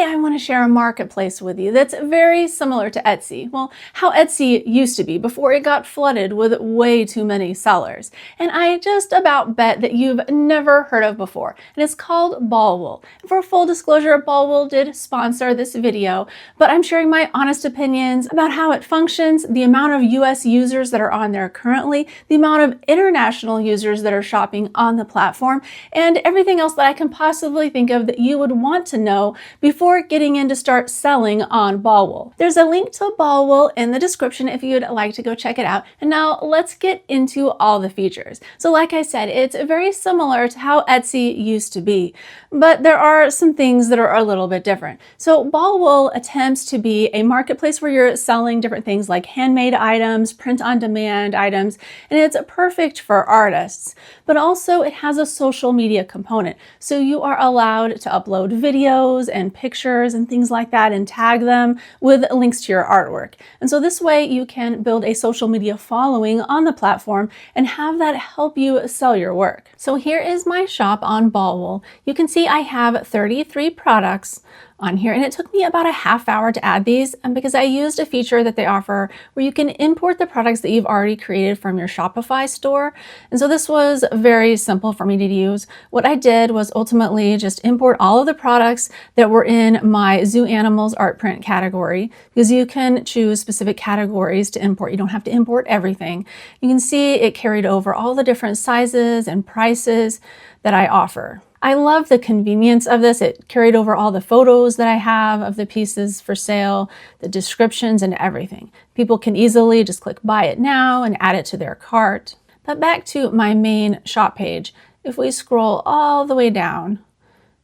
I want to share a marketplace with you that's very similar to Etsy. Well, how Etsy used to be before it got flooded with way too many sellers. And I just about bet that you've never heard of before. And it's called Ballwool. And for full disclosure, Ballwool did sponsor this video, but I'm sharing my honest opinions about how it functions, the amount of US users that are on there currently, the amount of international users that are shopping on the platform, and everything else that I can possibly think of that you would want to know before getting in to start selling on Ballwool. There's a link to Ballwool in the description if you'd like to go check it out. And now let's get into all the features. So like I said, it's very similar to how Etsy used to be, but there are some things that are a little bit different. So Ballwool attempts to be a marketplace where you're selling different things like handmade items, print-on-demand items, and it's perfect for artists. But also it has a social media component. So you are allowed to upload videos and pictures and things like that and tag them with links to your artwork. And so this way you can build a social media following on the platform and have that help you sell your work. So here is my shop on Ballwool. You can see I have 33 products on here, and it took me about a half hour to add these, and because I used a feature that they offer where you can import the products that you've already created from your Shopify store. And so this was very simple for me to use. What I did was ultimately just import all of the products that were in my Zoo Animals art print category, because you can choose specific categories to import. You don't have to import everything. You can see it carried over all the different sizes and prices that I offer. I love the convenience of this. It carried over all the photos that I have of the pieces for sale, the descriptions and everything. People can easily just click buy it now and add it to their cart. But back to my main shop page, if we scroll all the way down,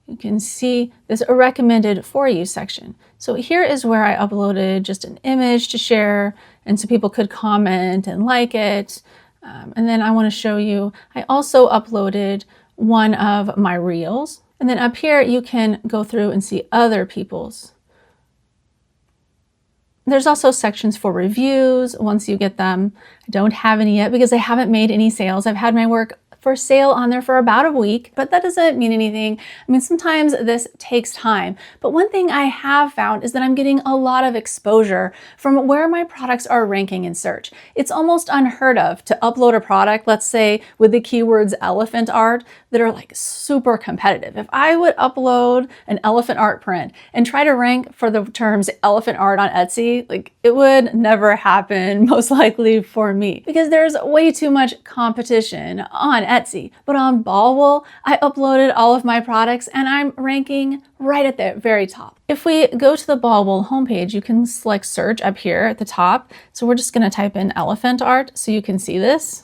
you can see this recommended for you section. So here is where I uploaded just an image to share, and so people could comment and like it. And then I want to show you, I also uploaded one of my reels. And then up here, you can go through and see other people's. There's also sections for reviews once you get them. I don't have any yet because I haven't made any sales. I've had my work for sale on there for about a week, but that doesn't mean anything. I mean, sometimes this takes time, but one thing I have found is that I'm getting a lot of exposure from where my products are ranking in search. It's almost unheard of to upload a product, let's say with the keywords elephant art, that are like super competitive. If I would upload an elephant art print and try to rank for the terms elephant art on Etsy, like it would never happen, most likely for me, because there's way too much competition on Etsy. But on Ballwool, I uploaded all of my products and I'm ranking right at the very top. If we go to the Ballwool homepage, you can select search up here at the top. So we're just going to type in elephant art so you can see this.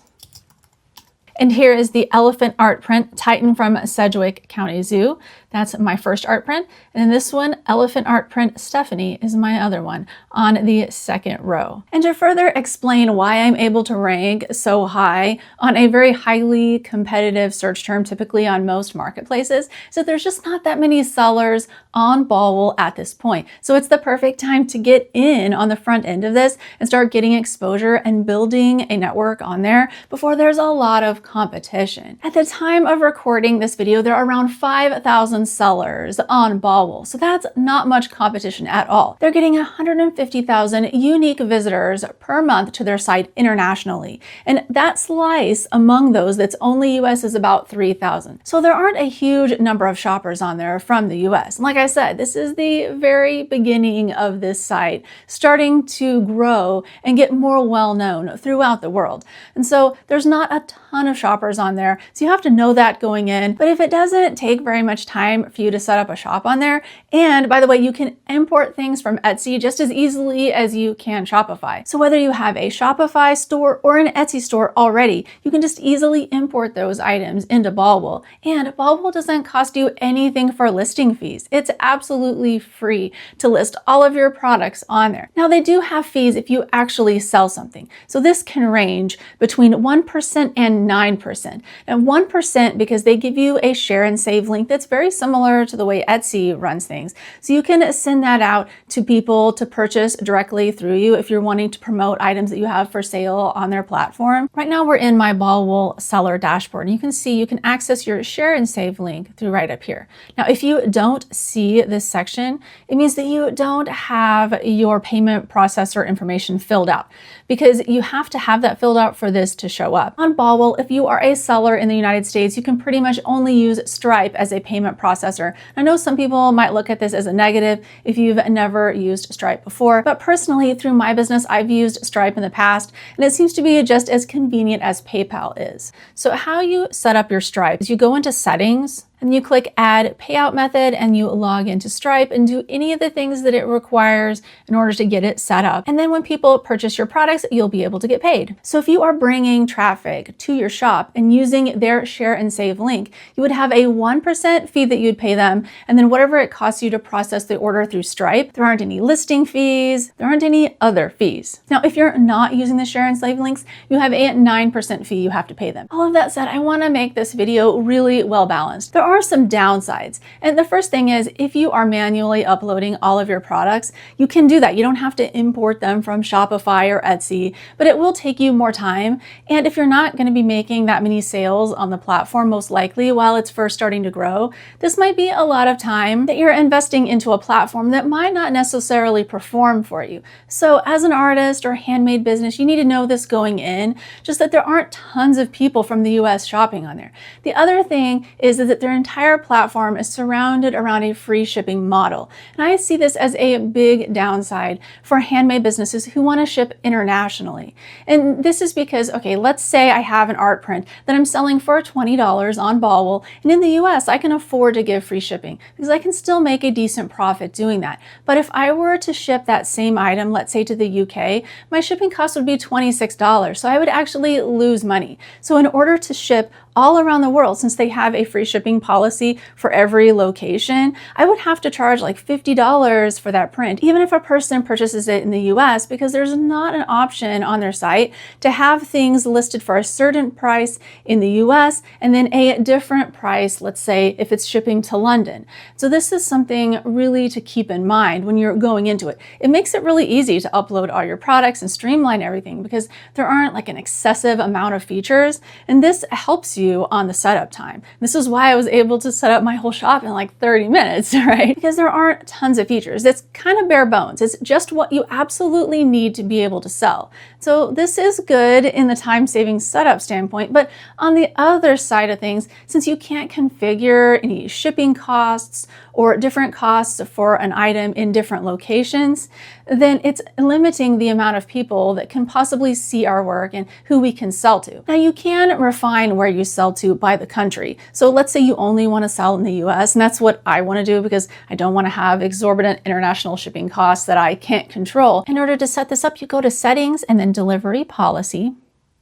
And here is the elephant art print, Titan from Sedgwick County Zoo. That's my first art print. And then this one, elephant art print Stephanie, is my other one on the second row. And to further explain why I'm able to rank so high on a very highly competitive search term, typically on most marketplaces, is that there's just not that many sellers on Ballwool at this point. So it's the perfect time to get in on the front end of this and start getting exposure and building a network on there before there's a lot of competition. At the time of recording this video, there are around 5,000 sellers on Ballwool. So that's not much competition at all. They're getting 150,000 unique visitors per month to their site internationally. And that slice among those that's only US is about 3,000. So there aren't a huge number of shoppers on there from the US. And like I said, this is the very beginning of this site starting to grow and get more well-known throughout the world. And so there's not a ton of shoppers on there. So you have to know that going in. But if it doesn't take very much time for you to set up a shop on there, and by the way, you can import things from Etsy just as easily as you can Shopify. So whether you have a Shopify store or an Etsy store already, you can just easily import those items into Ballwool. And Ballwool doesn't cost you anything for listing fees. It's absolutely free to list all of your products on there. Now they do have fees if you actually sell something. So this can range between 1% and 9%. Now 1% because they give you a share and save link that's very similar to the way Etsy runs things. So you can send that out to people to purchase directly through you if you're wanting to promote items that you have for sale on their platform. Right now we're in my Ballwool seller dashboard, and you can see you can access your share and save link through right up here. Now, if you don't see this section, it means that you don't have your payment processor information filled out, because you have to have that filled out for this to show up. On Ballwool, if you are a seller in the United States, you can pretty much only use Stripe as a payment processor. I know some people might look at this as a negative if you've never used Stripe before, but personally, through my business, I've used Stripe in the past, and it seems to be just as convenient as PayPal is. So how you set up your Stripe is you go into Settings, and you click Add Payout Method, and you log into Stripe and do any of the things that it requires in order to get it set up. And then when people purchase your products, you'll be able to get paid. So if you are bringing traffic to your shop and using their share and save link, you would have a 1% fee that you'd pay them, and then whatever it costs you to process the order through Stripe. There aren't any listing fees, there aren't any other fees. Now, if you're not using the share and save links, you have a 9% fee you have to pay them. All of that said, I want to make this video really well balanced. There are some downsides. And the first thing is, if you are manually uploading all of your products, you can do that. You don't have to import them from Shopify or Etsy, but it will take you more time. And if you're not going to be making that many sales on the platform, most likely while it's first starting to grow, this might be a lot of time that you're investing into a platform that might not necessarily perform for you. So as an artist or handmade business, you need to know this going in, just that there aren't tons of people from the US shopping on there. The other thing is that their entire platform is surrounded around a free shipping model. And I see this as a big downside for handmade businesses who want to ship internationally. And this is because, okay, let's say I have an art print that I'm selling for $20 on Ballwool, and in the US, I can afford to give free shipping because I can still make a decent profit doing that. But if I were to ship that same item, let's say to the UK, my shipping cost would be $26. So I would actually lose money. So in order to ship all around the world, since they have a free shipping policy for every location, I would have to charge like $50 for that print, even if a person purchases it in the US, because there's not an option on their site to have things listed for a certain price in the US and then a different price, let's say if it's shipping to London. So this is something really to keep in mind when you're going into it. It makes it really easy to upload all your products and streamline everything because there aren't like an excessive amount of features, and this helps you on the setup time. This is why I was able to set up my whole shop in like 30 minutes, right? Because there aren't tons of features. It's kind of bare bones. It's just what you absolutely need to be able to sell. So this is good in the time-saving setup standpoint, but on the other side of things, since you can't configure any shipping costs or different costs for an item in different locations, then it's limiting the amount of people that can possibly see our work and who we can sell to. Now, you can refine where you sell to by the country. So let's say you only want to sell in the US, and that's what I want to do because I don't want to have exorbitant international shipping costs that I can't control. In order to set this up, you go to Settings and then Delivery Policy.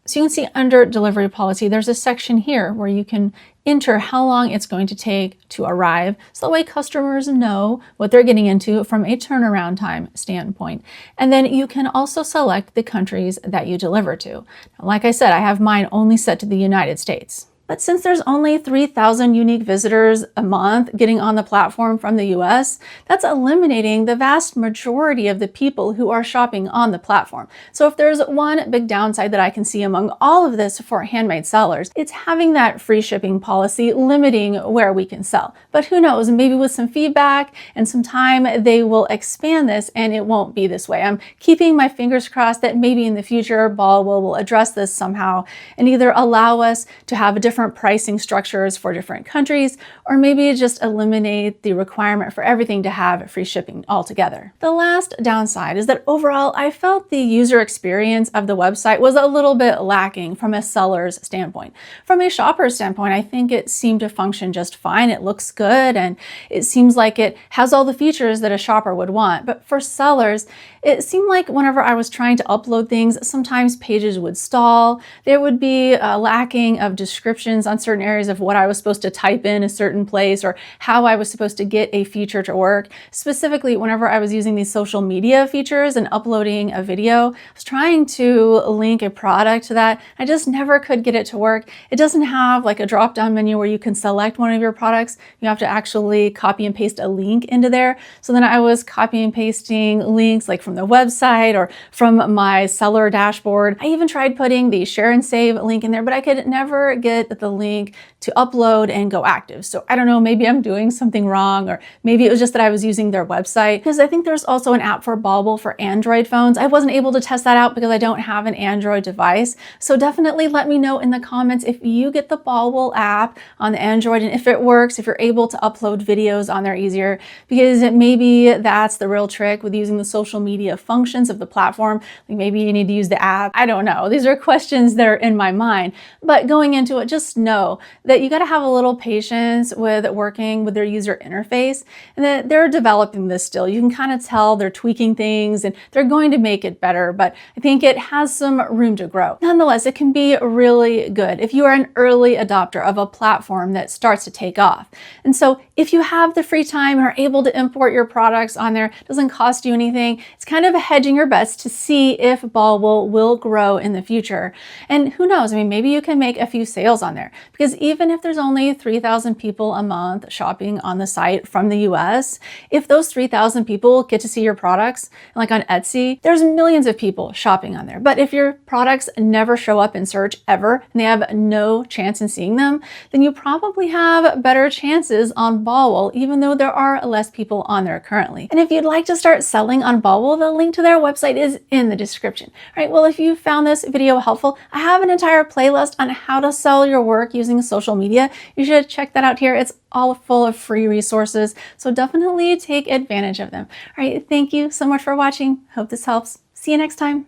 So you can see under Delivery Policy, there's a section here where you can enter how long it's going to take to arrive, so that way customers know what they're getting into from a turnaround time standpoint. And then you can also select the countries that you deliver to. Now, like I said, I have mine only set to the United States. But since there's only 3,000 unique visitors a month getting on the platform from the US, that's eliminating the vast majority of the people who are shopping on the platform. So if there's one big downside that I can see among all of this for handmade sellers, it's having that free shipping policy limiting where we can sell. But who knows, maybe with some feedback and some time, they will expand this and it won't be this way. I'm keeping my fingers crossed that maybe in the future, Ballwool will address this somehow and either allow us to have a different pricing structures for different countries, or maybe just eliminate the requirement for everything to have free shipping altogether. The last downside is that overall, I felt the user experience of the website was a little bit lacking from a seller's standpoint. From a shopper's standpoint, I think it seemed to function just fine. It looks good and it seems like it has all the features that a shopper would want. But for sellers, it seemed like whenever I was trying to upload things, sometimes pages would stall. There would be a lacking of description descriptions on certain areas of what I was supposed to type in a certain place or how I was supposed to get a feature to work. Specifically, whenever I was using these social media features and uploading a video, I was trying to link a product to that. I just never could get it to work. It doesn't have like a drop-down menu where you can select one of your products. You have to actually copy and paste a link into there. So then I was copying and pasting links like from the website or from my seller dashboard. I even tried putting the share and save link in there, but I could never get the link to upload and go active. So I don't know, maybe I'm doing something wrong, or maybe it was just that I was using their website, because I think there's also an app for Ballwool for Android phones. I wasn't able to test that out because I don't have an Android device. So definitely let me know in the comments if you get the Ballwool app on the Android and if it works, if you're able to upload videos on there easier, because maybe that's the real trick with using the social media functions of the platform. Like maybe you need to use the app. I don't know. These are questions that are in my mind, but going into it, just know that you got to have a little patience with working with their user interface, and that they're developing this still. You can kind of tell they're tweaking things and they're going to make it better, but I think it has some room to grow. Nonetheless, it can be really good if you are an early adopter of a platform that starts to take off. And so if you have the free time and are able to import your products on there, it doesn't cost you anything. It's kind of hedging your bets to see if Ballwool will grow in the future. And who knows, I mean, maybe you can make a few sales on there, because even if there's only 3,000 people a month shopping on the site from the US, if those 3,000 people get to see your products, like on Etsy, there's millions of people shopping on there. But if your products never show up in search ever, and they have no chance in seeing them, then you probably have better chances on Ballwool, even though there are less people on there currently. And if you'd like to start selling on Ballwool, the link to their website is in the description. All right, well, if you found this video helpful, I have an entire playlist on how to sell your work using social media. You should check that out here. It's all full of free resources, so definitely take advantage of them. All right, thank you so much for watching. Hope this helps. See you next time.